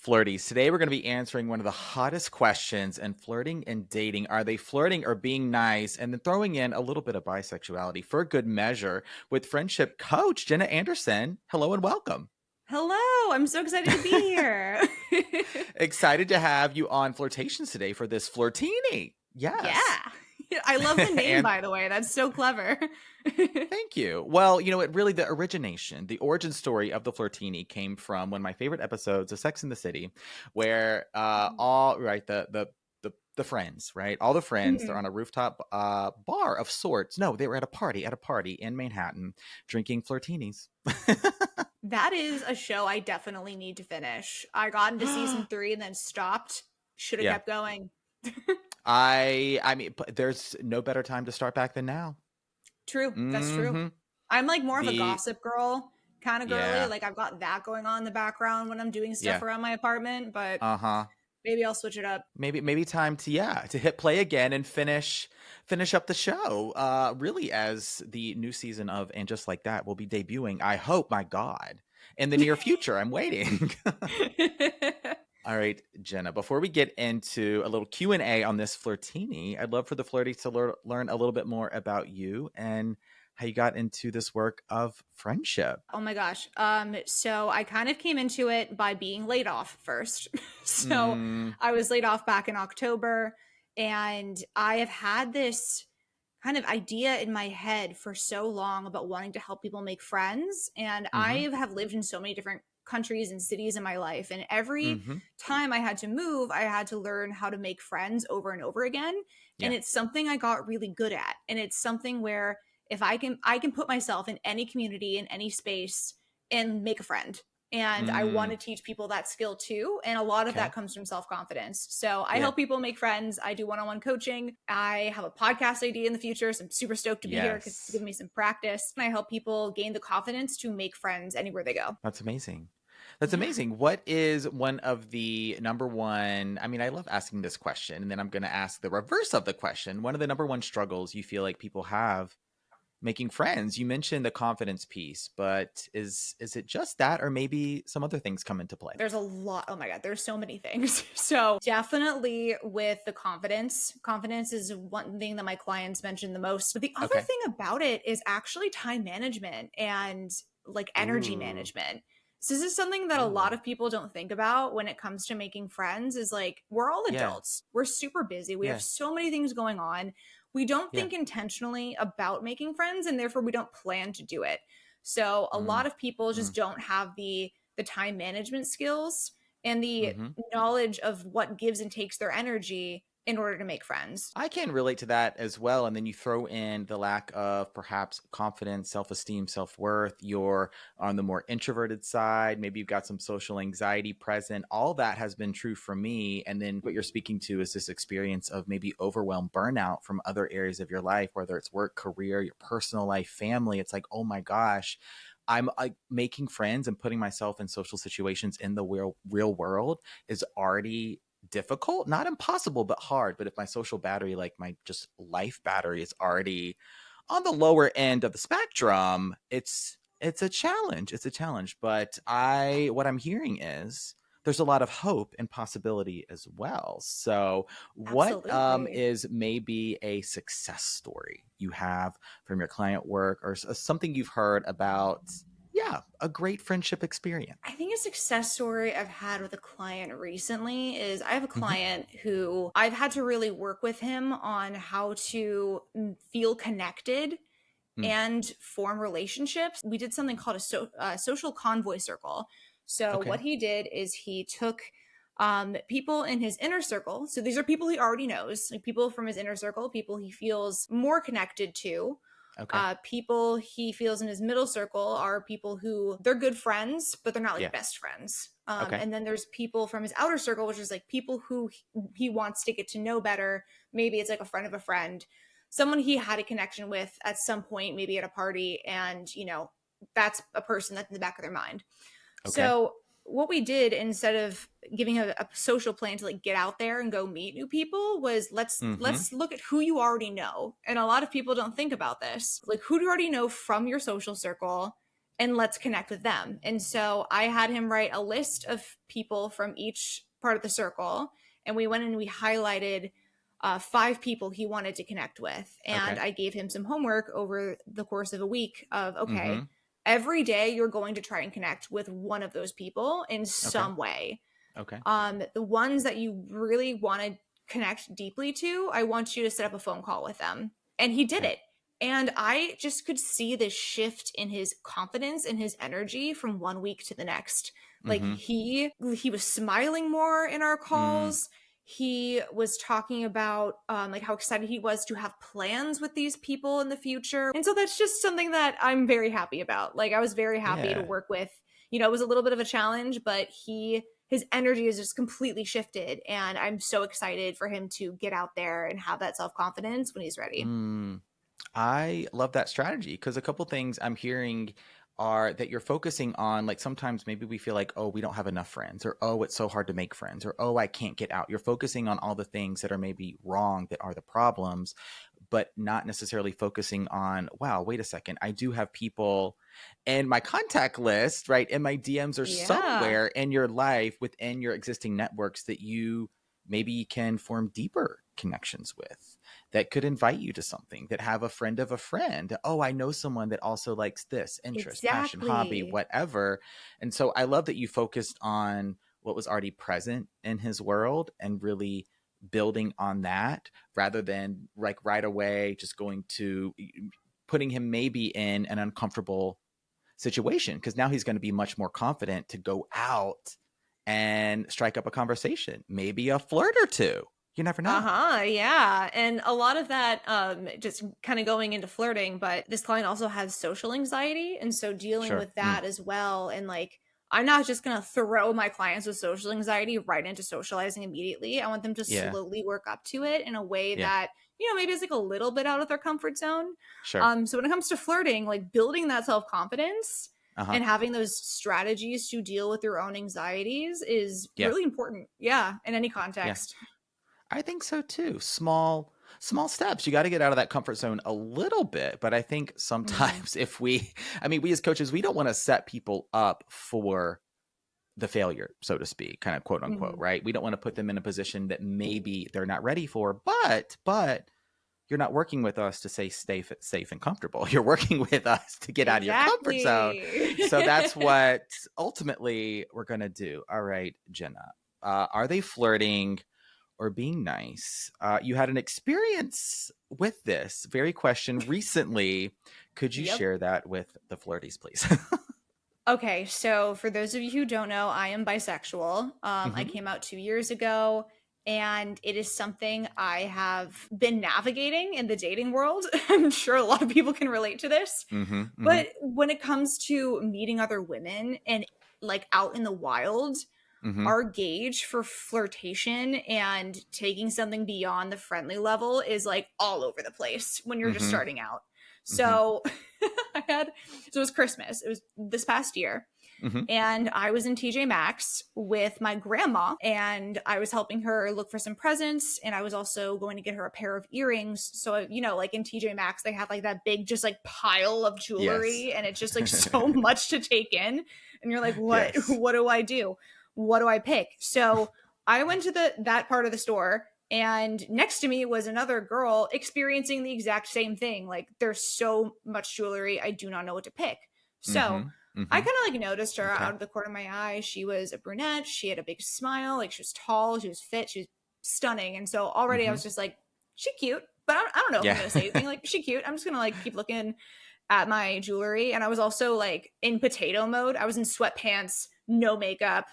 Flirties. Today, we're going to be answering one of the hottest questions in flirting and dating. Are they flirting or being nice? And then throwing in a little bit of bisexuality for good measure with friendship coach Jenna Anderson. Hello and welcome. Hello, I'm so excited to be here. Excited to have you on Flirtations today for this Flirtini. Yes. Yeah. I love the name, by the way. That's so clever. Thank you. Well, it really, the origin story of the Flirtini came from one of my favorite episodes of Sex in the City, where the friends, right? All the friends, they're on a rooftop bar of sorts. No, they were at a party in Manhattan drinking Flirtinis. That is a show I definitely need to finish. I got into season 3 and then stopped. Should have kept going. I mean, there's no better time to start back than now. True. That's true. I'm like more of a gossip girl kind of girly. Yeah. Like I've got that going on in the background when I'm doing stuff around my apartment, but maybe I'll switch it up. Maybe time to hit play again and finish up the show. Really, as the new season of And Just Like That will be debuting, I hope, my God, in the near future. I'm waiting. All right, Jenna, before we get into a little Q&A on this Flirtini, I'd love for the Flirties to learn a little bit more about you and how you got into this work of friendship. Oh my gosh. So I kind of came into it by being laid off first. I was laid off back in October, and I have had this kind of idea in my head for so long about wanting to help people make friends. And I have lived in so many different countries and cities in my life. And every time I had to move, I had to learn how to make friends over and over again. Yeah. And it's something I got really good at. And it's something where if I can put myself in any community, in any space, and make a friend. And I want to teach people that skill too. And a lot of that comes from self-confidence. So I help people make friends. I do one-on-one coaching. I have a podcast idea in the future. So I'm super stoked to be here because it's giving me some practice. And I help people gain the confidence to make friends anywhere they go. That's amazing. That's amazing. What is one of the number one, I mean, I love asking this question, and then I'm going to ask the reverse of the question. One of the number one struggles you feel like people have making friends? You mentioned the confidence piece, but is it just that, or maybe some other things come into play? There's a lot. Oh my God, there's so many things. So definitely with the confidence is one thing that my clients mention the most. But the other thing about it is actually time management and like energy management. So this is something that a lot of people don't think about when it comes to making friends, is like, we're all adults. We're super busy. We have so many things going on. We don't think intentionally about making friends, and therefore we don't plan to do it. So a lot of people just don't have the time management skills and the knowledge of what gives and takes their energy in order to make friends. I can relate to that as well. And then you throw in the lack of perhaps confidence, self-esteem, self-worth. You're on the more introverted side. Maybe you've got some social anxiety present. All that has been true for me. And then what you're speaking to is this experience of maybe overwhelm, burnout from other areas of your life, whether it's work, career, your personal life, family. It's like, oh my gosh, I'm making friends and putting myself in social situations in the real world is already difficult, not impossible, but hard. But if my social battery, like my just life battery, is already on the lower end of the spectrum, it's a challenge. It's a challenge. But what I'm hearing is there's a lot of hope and possibility as well. So what is maybe a success story you have from your client work, or something you've heard about a great friendship experience? I think a success story I've had with a client recently is I have a client who I've had to really work with him on how to feel connected and form relationships. We did something called a social convoy circle. So what he did is he took people in his inner circle. So these are people he already knows, like people from his inner circle, people he feels more connected to. People he feels in his middle circle are people who they're good friends, but they're not like best friends. And then there's people from his outer circle, which is like people who he wants to get to know better. Maybe it's like a friend of a friend, someone he had a connection with at some point, maybe at a party. And, that's a person that's in the back of their mind. So what we did, instead of giving a social plan to like get out there and go meet new people, was let's look at who you already know. And a lot of people don't think about this. Like, who do you already know from your social circle? and let's connect with them. And so I had him write a list of people from each part of the circle, and we went and we highlighted 5 people he wanted to connect with. And Okay. I gave him some homework over the course of a week of, Mm-hmm. okay, every day you're going to try and connect with one of those people in Okay. some way. Okay. The ones that you really want to connect deeply to, I want you to set up a phone call with them. And he did Okay. it. And I just could see the shift in his confidence and his energy from one week to the next. Like Mm-hmm. he was smiling more in our Mm. calls. He was talking about like how excited he was to have plans with these people in the future. And so that's just something that I'm very happy about. Like I was very happy to Yeah. work with. You know, it was a little bit of a challenge, but his energy is just completely shifted, and I'm so excited for him to get out there and have that self-confidence when he's ready. Mm. I love that strategy because a couple things I'm hearing are that you're focusing on, like, sometimes maybe we feel like, oh, we don't have enough friends, or oh, it's so hard to make friends, or oh, I can't get out. You're focusing on all the things that are maybe wrong, that are the problems, but not necessarily focusing on, wow, wait a second, I do have people in my contact list, right? And my DMs are Yeah, somewhere in your life within your existing networks that you maybe can form deeper connections with, that could invite you to something, that have a friend of a friend. Oh, I know someone that also likes this interest, passion, hobby, exactly. whatever. And so I love that you focused on what was already present in his world and really building on that rather than like right away just going to putting him maybe in an uncomfortable situation, because now he's going to be much more confident to go out and strike up a conversation, maybe a flirt or two. You never know. Uh-huh, yeah. And a lot of that just kind of going into flirting, but this client also has social anxiety, and so dealing Sure. with that as well. And like I'm not just going to throw my clients with social anxiety right into socializing immediately. I want them to Yeah. slowly work up to it in a way Yeah. that, you know, maybe is like a little bit out of their comfort zone. Sure. So when it comes to flirting, like building that self-confidence Uh-huh. and having those strategies to deal with your own anxieties is Yeah. really important. Yeah, in any Yeah. context. I think so too. Small steps. You got to get out of that comfort zone a little bit, but I think Mhm. sometimes if we I mean, we as coaches, we don't want to set people up for the failure, so to speak, kind of quote unquote, Mhm. right? We don't want to put them in a position that maybe they're not ready for, but you're not working with us to say stay safe and comfortable. You're working with us to get out of your comfort zone. Exactly. So that's what ultimately we're going to do. All right, Jenna. Are they flirting or being nice? You had an experience with this very question recently. Could you Yep. share that with the Flirties, please? Okay, so for those of you who don't know, I am bisexual. I Hmm. came out 2 years ago, and it is something I have been navigating in the dating world. I'm sure a lot of people can relate to this. Hmm. Hmm. But when it comes to meeting other women and like out in the wild, Hmm. our gauge for flirtation and taking something beyond the friendly level is like all over the place when you're just Hmm. starting out. Hmm. So so it was Christmas. It was this past year. Hmm. And I was in TJ Maxx with my grandma, and I was helping her look for some presents. And I was also going to get her a pair of earrings. So, you know, like in TJ Maxx, they have like that big, just like pile of Yes. jewelry, and it's just like so much to take in. And you're like, Yes. what do I do? What do I pick? So I went to that part of the store, and next to me was another girl experiencing the exact same thing. Like, there's so much jewelry, I do not know what to pick. So Hmm. I Hmm. kind of like noticed her Okay. out of the corner of my eye. She was a brunette. She had a big smile. Like, she was tall. She was fit. She was stunning. And so already I Hmm. was just like, she cute. But I don't know if I'm Yeah. going to say anything. Like, she cute. I'm just going to like keep looking at my jewelry. And I was also like in potato mode. I was in sweatpants, no makeup.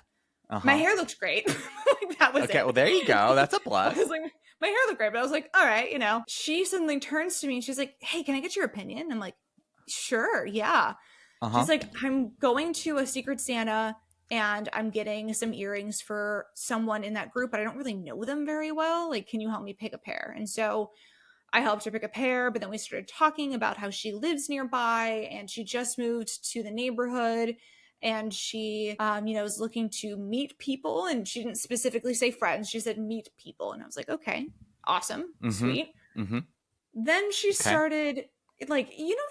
My Uh-huh. hair looked great. Like, that was Okay, it. well there you go. That's a I was plus. like, my hair looked great, but I was like, all right, you know. She suddenly turns to me and she's like, hey, can I get your opinion? I'm like, sure, yeah. Uh-huh. She's like, I'm going to a Secret Santa and I'm getting some earrings for someone in that group, but I don't really know them very well. Like, can you help me pick a pair? And so I helped her pick a pair, but then we started talking about how she lives nearby and she just moved to the neighborhood, and she you know, is looking to meet people, and she didn't specifically say friends, she said meet people. And I was like, okay, awesome, Mm-hmm. sweet. Mm-hmm. Then she Okay. started like, you know,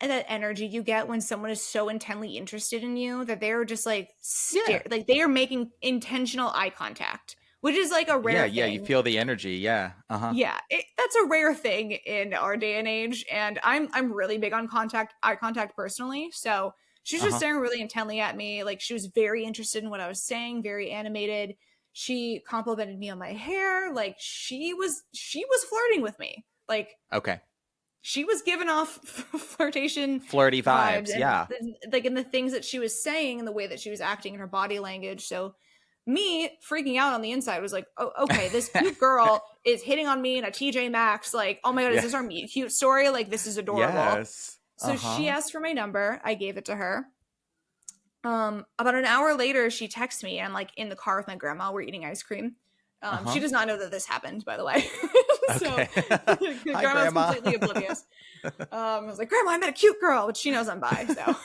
like that energy you get when someone is so intently interested in you that they're just like Yeah. like they are making intentional eye contact, which is like a Yeah, rare yeah, you thing. feel the energy. Yeah. Uh-huh. Yeah, that's a rare thing in our day and age, and I'm really big on eye contact personally. So she's just Uh-huh. staring really intently at me, like she was very interested in what I was saying, very animated. She complimented me on my hair, like she was flirting with me, like Okay. she was giving off flirtation Flirty vibes, vibes. and Yeah. like in the things that she was saying and the way that she was acting in her body language. So me freaking out on the inside was like, oh, okay, this cute girl is hitting on me in a TJ Maxx. Like, oh my God, is Yeah. this our meet cute story? Like, this is adorable. Yes. So she Uh-huh. asked for my number. I gave it to her. About an hour later, she texts me. I'm like in the car with my grandma. We're eating ice cream. She Uh-huh. does not know that this happened, by the way. So Okay. Hi, grandma's Grandma. completely oblivious. I was like, Grandma, I met a cute girl, but she knows I'm bi. So,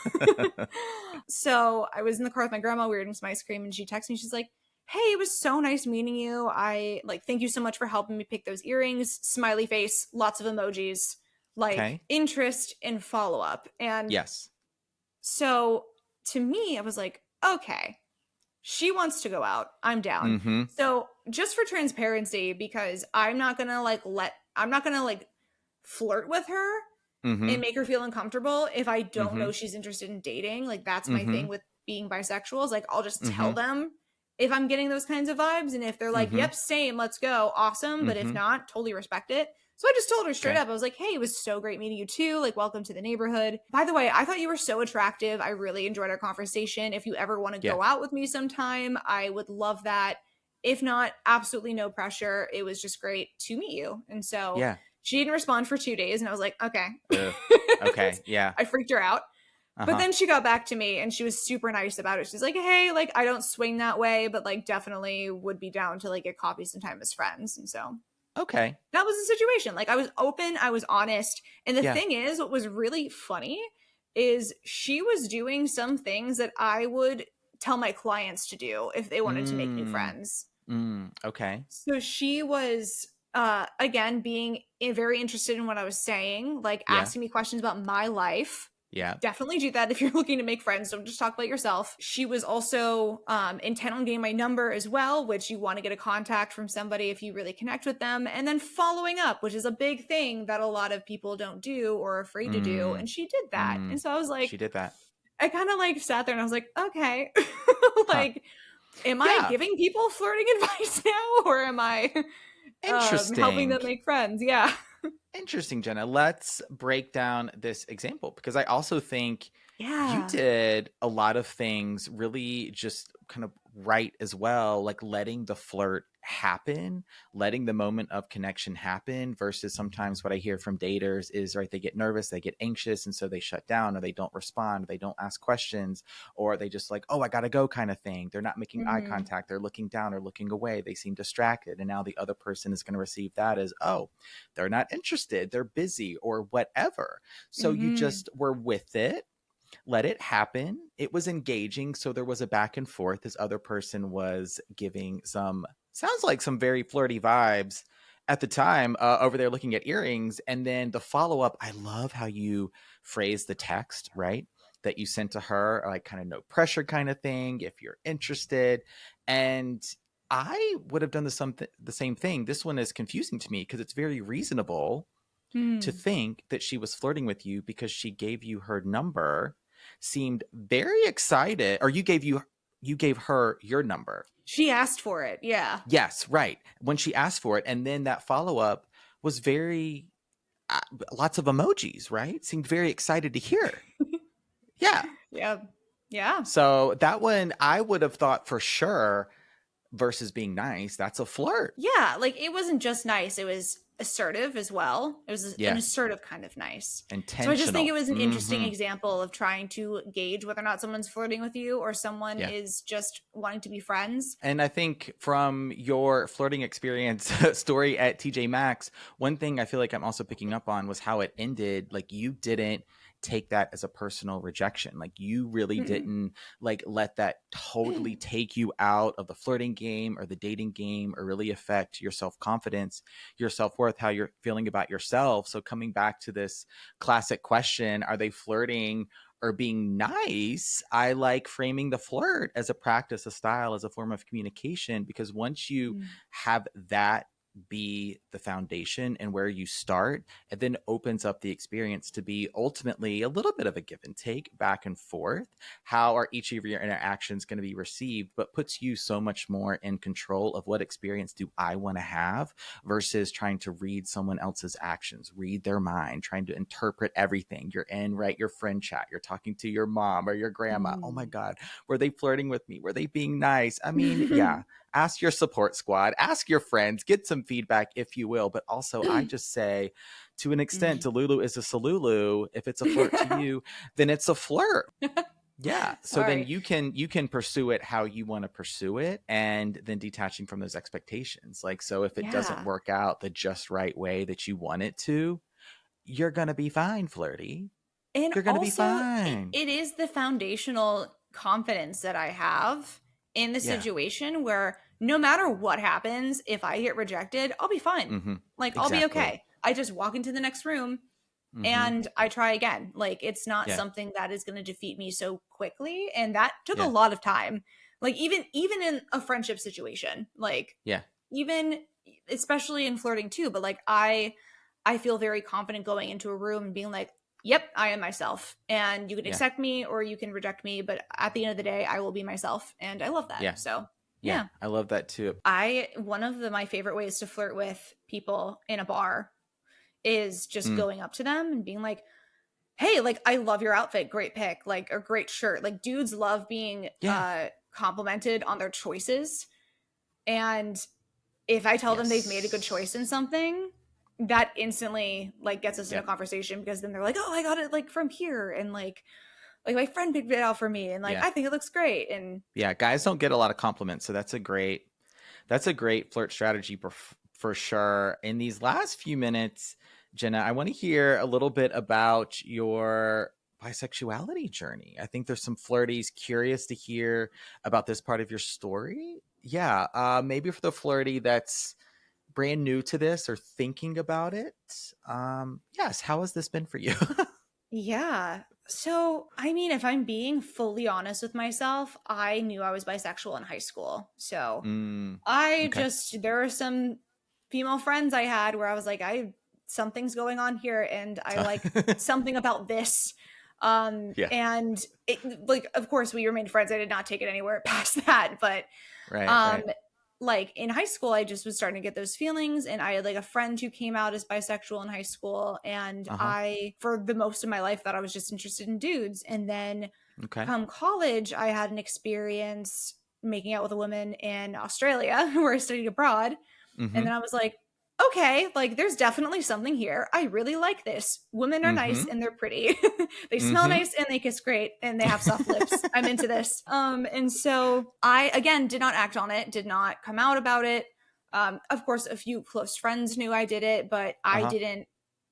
so I was in the car with my grandma. We were eating some ice cream, and she texted me. She's like, "Hey, it was so nice meeting you. I like thank you so much for helping me pick those earrings." Smiley face, lots of emojis, like Okay. interest in follow up. And Yes. so to me, I was like, okay, she wants to go out. I'm down. Mm-hmm. So just for transparency, because I'm not gonna like flirt with her Mm-hmm. and make her feel uncomfortable if I don't Mm-hmm. know she's interested in dating. Like that's my Mm-hmm. thing with being bisexual is like I'll just Mm-hmm. tell them if I'm getting those kinds of vibes. And if they're like, Mm-hmm. yep, same, let's go, awesome. But if Mm-hmm. not, totally respect it. So I just told her straight Okay. up, I was like, hey, it was so great meeting you too. Like, welcome to the neighborhood. By the way, I thought you were so attractive. I really enjoyed our conversation. If you ever want to Yeah. go out with me sometime, I would love that. If not, absolutely no pressure. It was just great to meet you. And so Yeah. she didn't respond for 2 days. And I was like, okay. Ugh. Okay. Yeah. I freaked her out. But Uh-huh. then she got back to me and she was super nice about it. She's like, hey, like, I don't swing that way, but like, definitely would be down to like get coffee sometime as friends. And so Okay. that was the situation. Like, I was open, I was honest. And the Yeah. thing is, what was really funny is she was doing some things that I would tell my clients to do if they wanted to make new Mm. friends. Okay. So she was again being very interested in what I was saying, like Yeah. asking me questions about my life. Yeah. Definitely do that if you're looking to make friends. Don't just talk about yourself. She was also intent on getting my number as well, which you want to get a contact from somebody if you really connect with them. And then following up, which is a big thing that a lot of people don't do or are afraid to do. And Mm. she did that. And Mm. so I was She like, did that. I kind of like sat there and I was like, okay, Huh. like, am I Yeah. giving people flirting advice now or am I helping them Interesting. make friends? Yeah. Interesting, Jenna. Let's break down this example because I also think you Yeah. did a lot of things really just kind of right as well, like letting the flirt happen, letting the moment of connection happen versus sometimes what I hear from daters is right, they get nervous, they get anxious, and so they shut down or they don't respond, or they don't ask questions, or they just like, oh, I gotta go kind of thing. They're not making eye Mm-hmm. contact, they're looking down or looking away, they seem distracted. And now the other person is going to receive that as, oh, they're not interested, they're busy, or whatever. So you Mm-hmm. just were with it, let it happen. It was engaging. So there was a back and forth. This other person was giving some, sounds like some very flirty vibes at the time over there looking at earrings. And then the follow up, I love how you phrase the text, right? That you sent to her, like kind of no pressure kind of thing, if you're interested. And I would have done the same thing. This one is confusing to me because it's very reasonable to Mm. think that she was flirting with you because she gave you her number, seemed very excited, or you gave her your number. She asked for it. Yeah. Yes, right. When she asked for it, and then that follow up was very uh, lots of emojis, right? Seemed very excited to hear. Yeah. Yeah. Yeah. So that one I would have thought for sure versus being nice, that's a flirt. Yeah. Like it wasn't just nice, it was assertive as well. It was an Yeah. assertive kind of nice. So I just think it Intentional. was an interesting Mm-hmm. example of trying to gauge whether or not someone's flirting with you or someone Yeah. is just wanting to be friends. And I think from your flirting experience story at TJ Maxx, one thing I feel like I'm also picking up on was how it ended. Like you didn't take that as a personal rejection. Like you really didn't like let that totally take you out of the flirting game or the dating game or really affect your self-confidence, your self-worth, how you're feeling about yourself. So coming back to this classic question, are they flirting or being nice? I like framing the flirt as a practice, a style, as a form of communication, because once you have that be the foundation and where you start, it then opens up the experience to be ultimately a little bit of a give and take, back and forth. How are each of your interactions going to be received, but puts you so much more in control of what experience do I want to have versus trying to read someone else's actions, read their mind, trying to interpret everything. You're in, right, your friend chat, you're talking to your mom or your grandma. Oh my God, were they flirting with me? Were they being nice? I mean, yeah. Ask your support squad, ask your friends, get some feedback if you will. But also, I just say, to an extent, Delulu is a Salulu. If it's a flirt to you, then it's a flirt. Yeah. So then you can pursue it how you want to pursue it, and then detaching from those expectations. Like, so if it doesn't work out the just right way that you want it to, you're going to be fine, flirty. And you're going to be also, fine. it is the foundational confidence that I have in the situation where no matter what happens, if I get rejected, I'll be fine. Like, I'll be okay. I just walk into the next room and I try again. Like, it's not something that is going to defeat me so quickly. And that took a lot of time. Like, even in a friendship situation, like, even especially in flirting too, but like, I feel very confident going into a room and being like, yep, I am myself, and you can accept me or you can reject me, but at the end of the day, I will be myself, and I love that. So yeah, I love that too. One of my favorite ways to flirt with people in a bar is just going up to them and being like, hey, like, I love your outfit, great pick, like, or great shirt. Like, dudes love being complimented on their choices, and if I tell them they've made a good choice in something, that instantly like gets us in a conversation, because then they're like, oh, I got it like from here, and like my friend picked it out for me, and like I think it looks great. And guys don't get a lot of compliments, so that's a great flirt strategy for sure. In these last few minutes, Jenna, I want to hear a little bit about your bisexuality journey. I think there's some flirties curious to hear about this part of your story. Maybe for the flirty that's brand new to this or thinking about it, yes, how has this been for you? So I mean, if I'm being fully honest with myself, I knew I was bisexual in high school. So there are some female friends I had where I was like, something's going on here, and I like something about this. And it, like, of course we remained friends. I did not take it anywhere past that, but like in high school, I just was starting to get those feelings, and I had like a friend who came out as bisexual in high school, and I, for the most of my life, thought I was just interested in dudes. And then come college, I had an experience making out with a woman in Australia where I studied abroad. And then I was like, okay, like there's definitely something here. I really like this. Women are nice and they're pretty. They smell nice and they kiss great and they have soft lips. I'm into this. And so I, again, did not act on it, did not come out about it. Of course, a few close friends knew I did it, but I didn't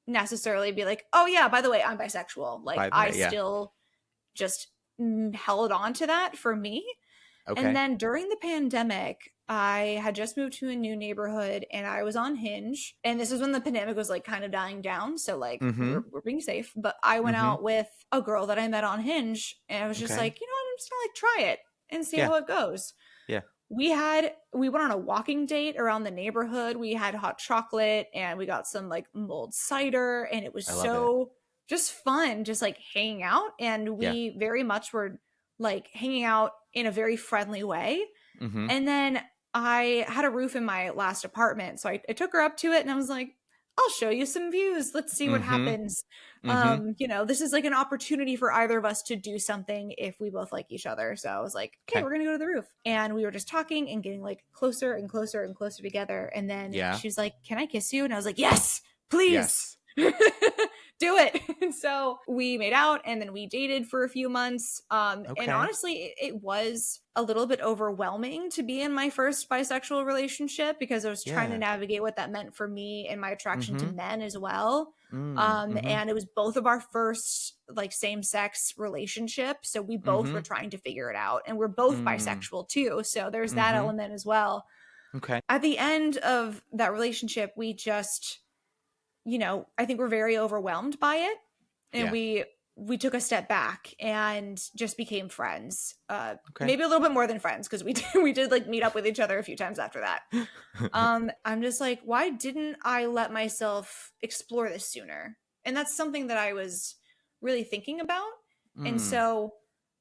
necessarily be like, oh yeah, by the way, I'm bisexual. Like I still just held on to that for me. And then during the pandemic, I had just moved to a new neighborhood and I was on Hinge. And this is when the pandemic was like kind of dying down. So like we're being safe. But I went out with a girl that I met on Hinge, and I was just like, you know what, I'm just gonna like try it and see how it goes. We went on a walking date around the neighborhood. We had hot chocolate and we got some like mulled cider, and it was just fun, just like hanging out. And we very much were like hanging out in a very friendly way. And then I had a roof in my last apartment, so I took her up to it and I was like, I'll show you some views. Let's see what happens. You know, this is like an opportunity for either of us to do something if we both like each other. So I was like, okay, we're going to go to the roof. And we were just talking and getting like closer and closer and closer together. And then she was like, can I kiss you? And I was like, yes, please. do it. And so we made out and then we dated for a few months. And Okay. honestly, it was a little bit overwhelming to be in my first bisexual relationship because I was trying to Yeah. navigate what that meant for me and my attraction to Mm-hmm. men as well. Mm-hmm. And it was both of our first like same-sex relationship. So we both Mm-hmm. were trying to figure it out. And we're both Mm. bisexual too. So there's that Mm-hmm. element as well. Okay. At the end of that relationship, we just, I think we're very overwhelmed by it. And Yeah. we took a step back and just became friends. Okay. Maybe a little bit more than friends because we did like meet up with each other a few times after that. I'm just like, why didn't I let myself explore this sooner? And that's something that I was really thinking about. And Mm. so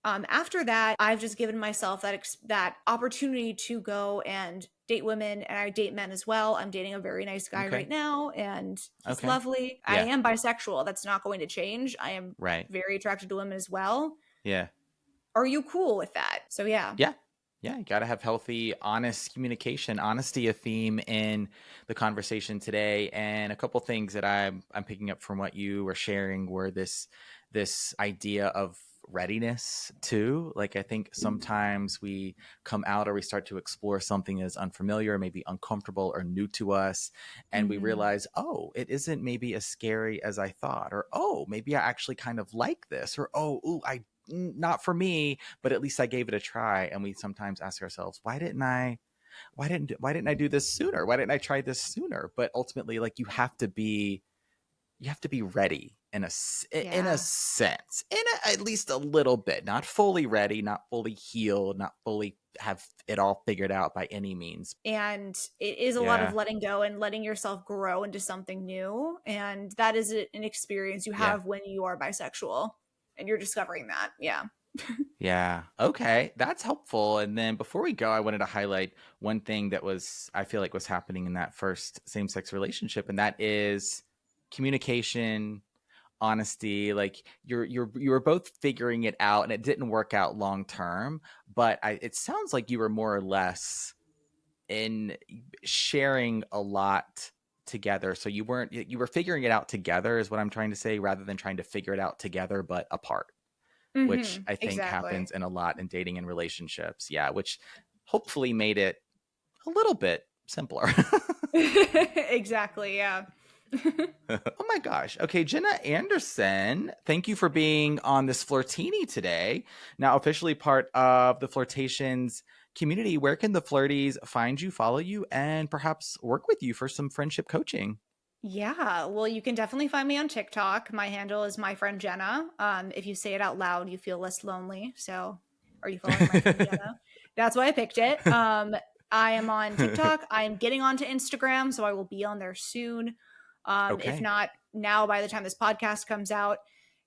after that, I've just given myself that opportunity to go and date women, and I date men as well. I'm dating a very nice guy Okay. right now, and he's Okay. lovely. I Yeah. am bisexual. That's not going to change. I am Right. very attracted to women as well. Yeah. Are you cool with that? So yeah. Yeah. Yeah. You got to have healthy, honest communication, honesty, a theme in the conversation today. And a couple things that I'm picking up from what you were sharing were this idea of readiness too. Like I think sometimes we come out or we start to explore something that is unfamiliar, maybe uncomfortable or new to us, and we Mm-hmm. realize, oh, it isn't maybe as scary as I thought, or oh, maybe I actually kind of like this, or oh, ooh, not for me, but at least I gave it a try. And we sometimes ask ourselves, why didn't I do this sooner? Why didn't I try this sooner? But ultimately, like you have to be ready in a Yeah. sense, at least a little bit, not fully ready, not fully healed, not fully have it all figured out by any means. And it is a lot of Yeah. letting go and letting yourself grow into something new. And that is an experience you Yeah. have when you are bisexual and you're discovering that. Yeah. Yeah. Okay. That's helpful. And then before we go, I wanted to highlight one thing that I feel like was happening in that first same sex relationship, and that is communication, honesty. Like you were both figuring it out and it didn't work out long term, but it sounds like you were more or less in sharing a lot together. So you were figuring it out together is what I'm trying to say, rather than trying to figure it out together but apart, which I think Exactly. happens in a lot in dating and relationships. Yeah, which hopefully made it a little bit simpler. Exactly. Yeah. Oh my gosh. Okay, Jenna Anderson, thank you for being on this Flirtini today. Now officially part of the Flirtations community. Where can the Flirties find you, follow you, and perhaps work with you for some friendship coaching? Yeah. Well, you can definitely find me on TikTok. My handle is my friend Jenna. If you say it out loud, you feel less lonely. So, are you following my friend Jenna? That's why I picked it. I am on TikTok. I am getting onto Instagram, so I will be on there soon. If Okay. not now, by the time this podcast comes out.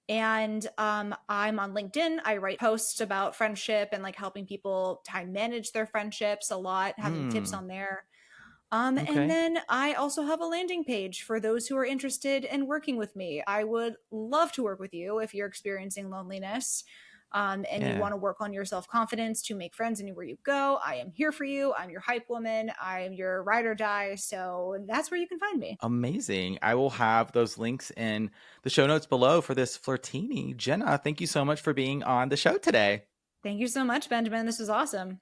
And I'm on LinkedIn. I write posts about friendship and like helping people time manage their friendships a lot, having tips Hmm. on there. And Okay. then I also have a landing page for those who are interested in working with me. I would love to work with you if you're experiencing loneliness and you Yeah. want to work on your self confidence to make friends anywhere you go. I am here for you. I'm your hype woman. I am your ride or die. So that's where you can find me. Amazing. I will have those links in the show notes below for this Flirtini. Jenna, thank you so much for being on the show today. Thank you so much, Benjamin. This was awesome.